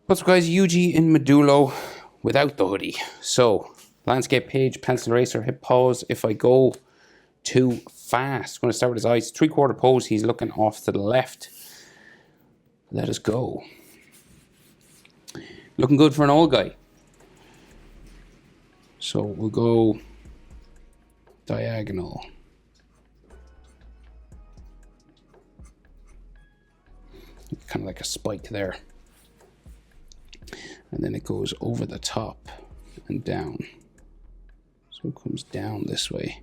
What's up guys, Yuji in Modulo without the hoodie. So, landscape page, pencil eraser, hip pose. If I go too fast, I'm going to start with his eyes. 3/4 pose, he's looking off to the left. Let us go. Looking good for an old guy. So we'll go diagonal. Kind of like a spike there. And then it goes over the top and down. So it comes down this way.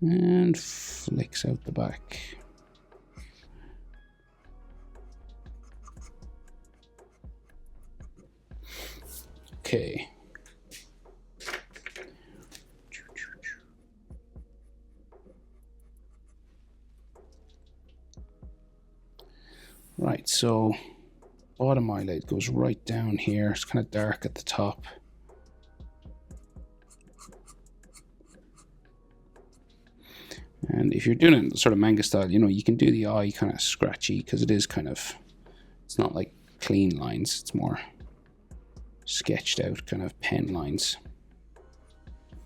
And flicks out the back. Okay. Right, so bottom eyelid goes right down here. It's kind of dark at the top. And if you're doing it sort of manga style, you know, you can do the eye kind of scratchy because it is kind of, it's not like clean lines. It's more sketched out kind of pen lines.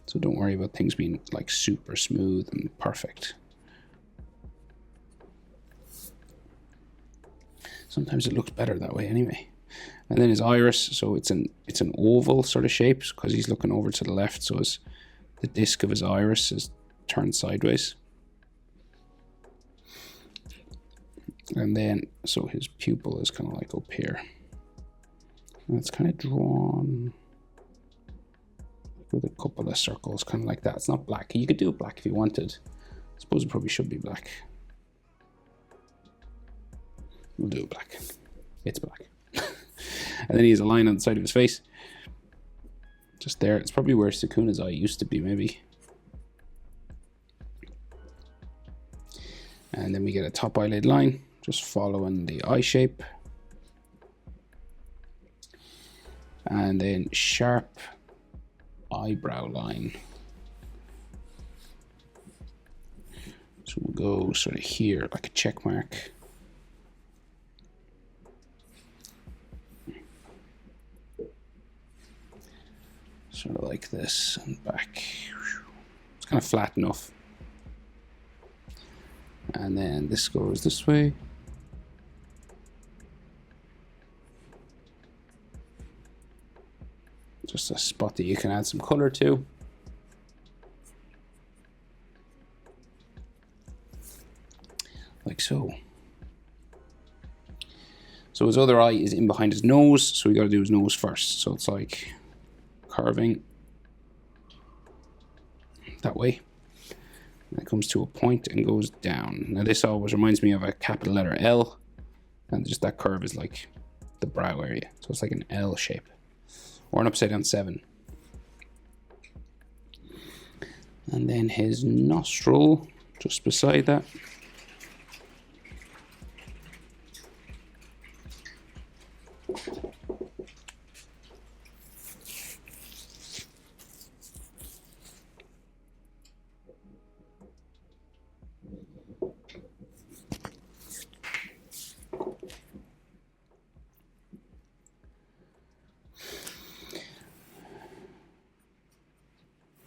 So don't worry about things being like super smooth and perfect. Sometimes it looks better that way anyway. And then his iris, so it's an oval sort of shape because he's looking over to the left, so the disc of his iris is turned sideways. And then, so his pupil is kind of like up here. And it's kind of drawn with a couple of circles, kind of like that. It's not black. You could do it black if you wanted. I suppose it probably should be black. We'll do it black. It's black. And then he has a line on the side of his face. Just there. It's probably where Sukuna's eye used to be, maybe. And then we get a top eyelid line, just following the eye shape. And then sharp eyebrow line. So we'll go sort of here, like a check mark. Sort of like this and back. It's kind of flat enough. And then this goes this way. Just a spot that you can add some color to. Like so. So his other eye is in behind his nose, so we got to do his nose first. So it's like carving that way. And it comes to a point and goes down. Now this always reminds me of a capital letter L, and just that curve is like the brow area. So it's like an L shape or an upside down 7. And then his nostril just beside that.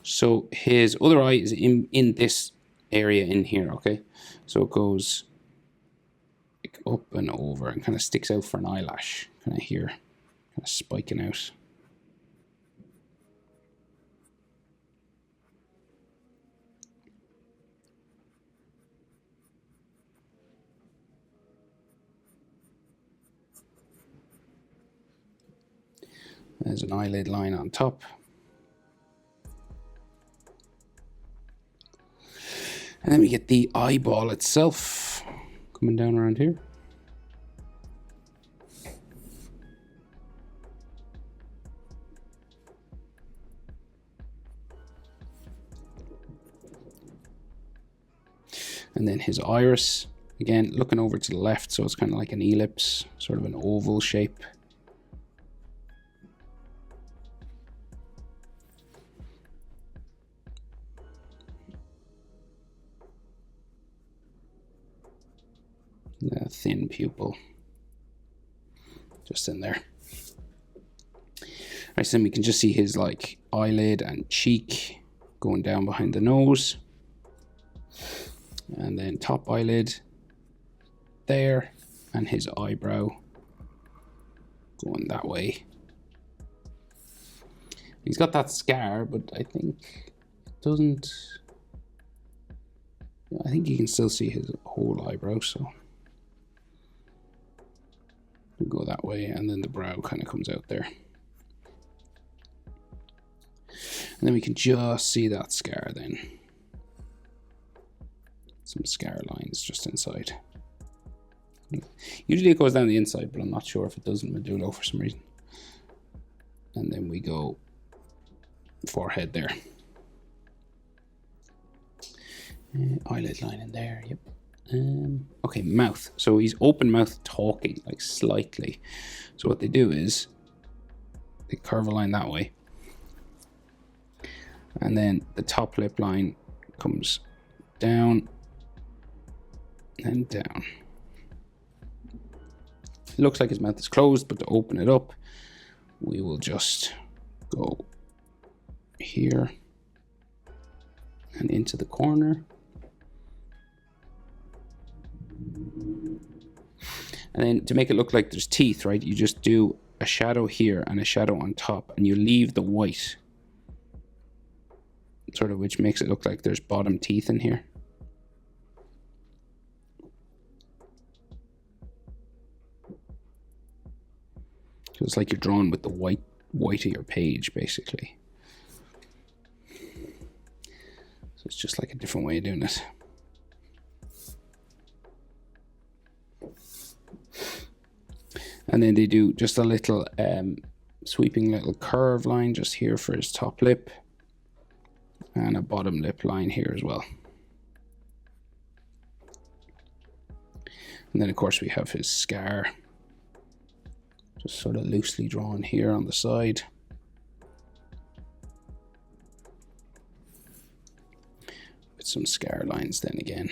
So his other eye is in this area in here, okay? So it goes like up and over and kind of sticks out for an eyelash, kind of here, kind of spiking out. There's an eyelid line on top. And then we get the eyeball itself coming down around here. And then his iris, again, looking over to the left, so it's kind of like an ellipse, sort of an oval shape. A thin pupil. just in there. Right, so then we can just see his like eyelid and cheek going down behind the nose. And then top eyelid there, and his eyebrow going that way. He's got that scar, but I think it doesn't. I think you can still see his whole eyebrow, so we'll go that way, and then the brow kind of comes out there. And then we can just see that scar then. Some scar lines just inside. Usually it goes down the inside, but I'm not sure if it does in Modulo for some reason. And then we go forehead there. Eyelid line in there, yep. Okay, mouth. So he's open mouth talking, like slightly. So what they do is they curve a line that way. And then the top lip line comes down and down. It looks like his mouth is closed, but to open it up, we will just go here and into the corner. And then to make it look like there's teeth, right, you just do a shadow here and a shadow on top, and you leave the white, sort of, which makes it look like there's bottom teeth in here. So it's like you're drawn with the white of your page, basically. So it's just like a different way of doing it. And then they do just a little sweeping little curve line just here for his top lip, and a bottom lip line here as well. And then of course we have his scar, just sort of loosely drawn here on the side. With some scar lines then again.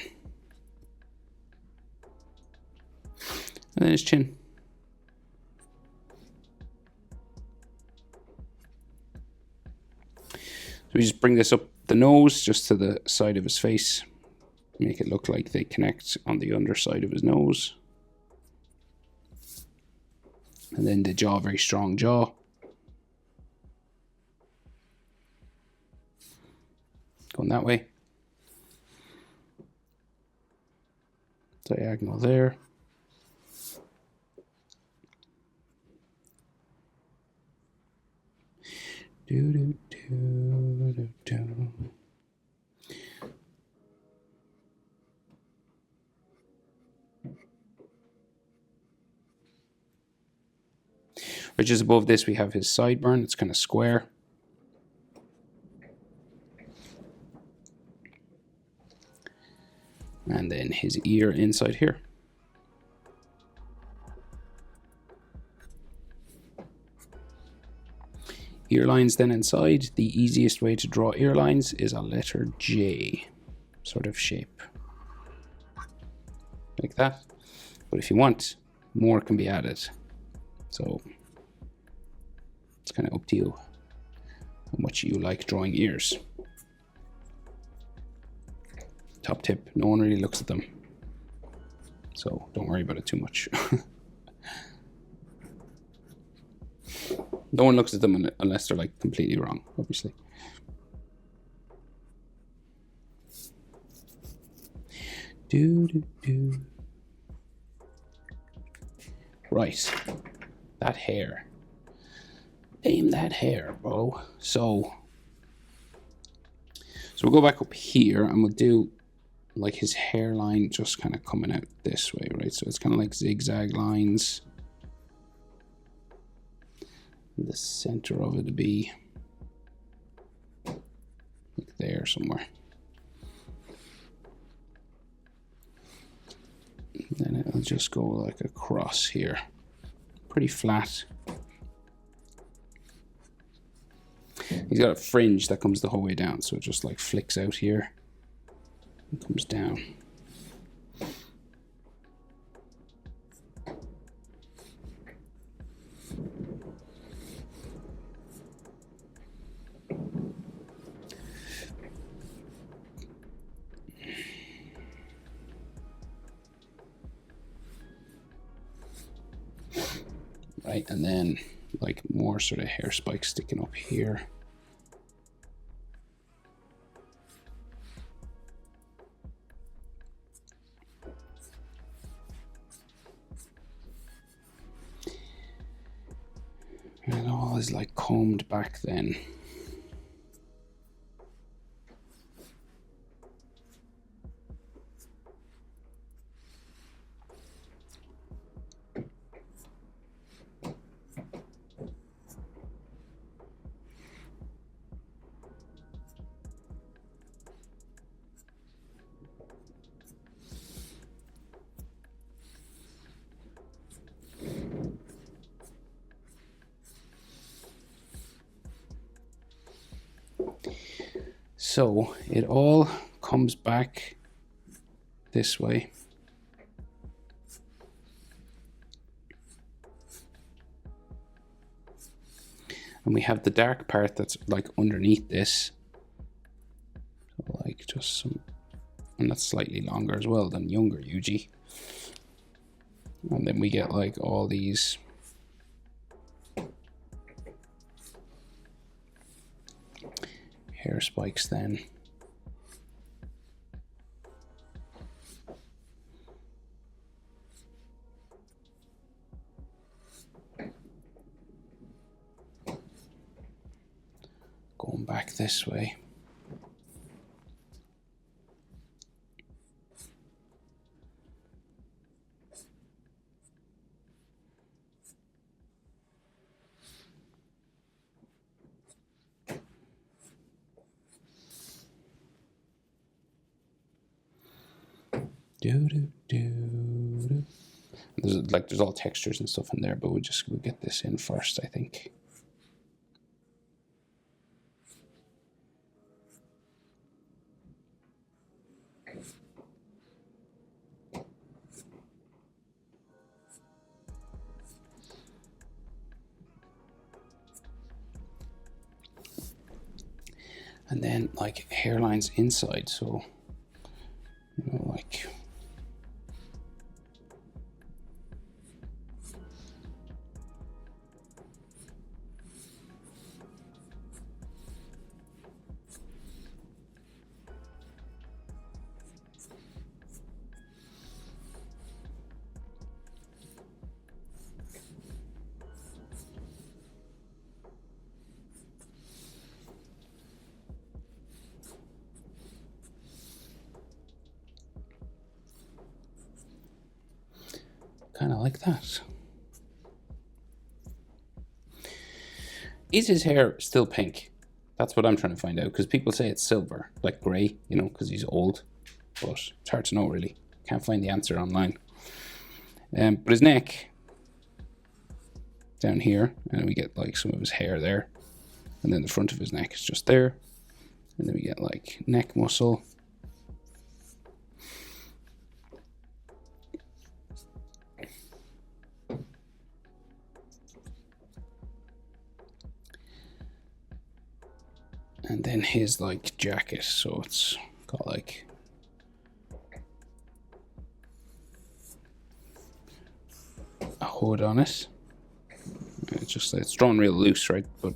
And then his chin. So we just bring this up the nose, just to the side of his face. Make it look like they connect on the underside of his nose. And then the jaw, very strong jaw. Going that way. Diagonal there. Do, do, do, do, do. Which is above this, we have his sideburn. It's kind of square. And then his ear inside here. Ear lines then inside. The easiest way to draw ear lines is a letter J sort of shape. Like that. But if you want, more can be added. So it's kind of up to you how much you like drawing ears. Top tip, no one really looks at them. So don't worry about it too much. No one looks at them unless they're like completely wrong, obviously. Do, do, do. Right. That hair. Aim that hair, bro. So we'll go back up here and we'll do like his hairline just kind of coming out this way, right? So it's kind of like zigzag lines. The center of it to be like there somewhere. And then it'll just go like across here. Pretty flat. He's got a fringe that comes the whole way down, so it just like flicks out here and comes down. right? And then like more sort of hair spikes sticking up here. And it all is like combed back then. So it all comes back this way. And we have the dark part that's like underneath this. So like just some, and that's slightly longer as well than younger Yuji. And then we get like all these hair spikes then. Going back this way. There's all textures and stuff in there, but we'll get this in first, I think. And then like hairlines inside, so you know, like kind of like that. Is his hair still pink? That's what I'm trying to find out, because people say it's silver, like grey, you know, because he's old. But it's hard to know, really. Can't find the answer online. But his neck, down here, and we get like some of his hair there. And then the front of his neck is just there. And then we get like neck muscle. And then his like jacket, so it's got like a hood on it. It's drawn real loose, right? But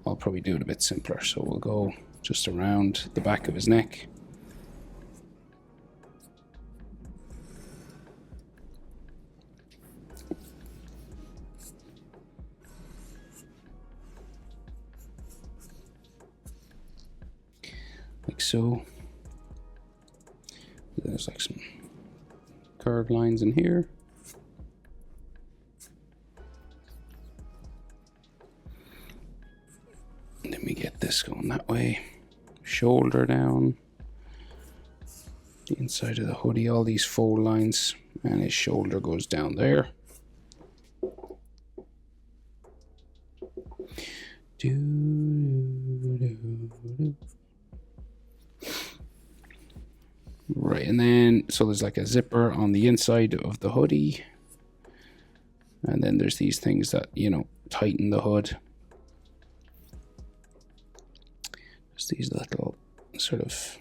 I'll probably do it a bit simpler. So we'll go just around the back of his neck. Like so. There's like some curved lines in here. And then we get this going that way. Shoulder down. The inside of the hoodie, all these fold lines, and his shoulder goes down there. Right, and then so there's like a zipper on the inside of the hoodie, and then there's these things that, you know, tighten the hood. Just these little sort of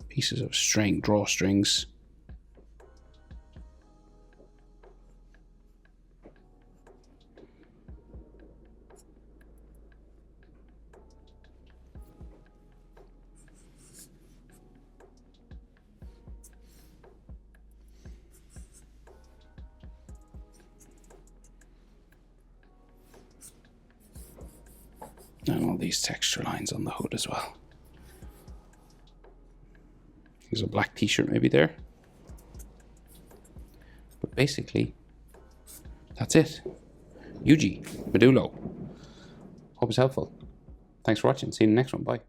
pieces of string, drawstrings. And all these texture lines on the hood as well. There's a black t-shirt maybe there. But basically, that's it. Yuji Modulo. Hope it's helpful. Thanks for watching. See you in the next one. Bye.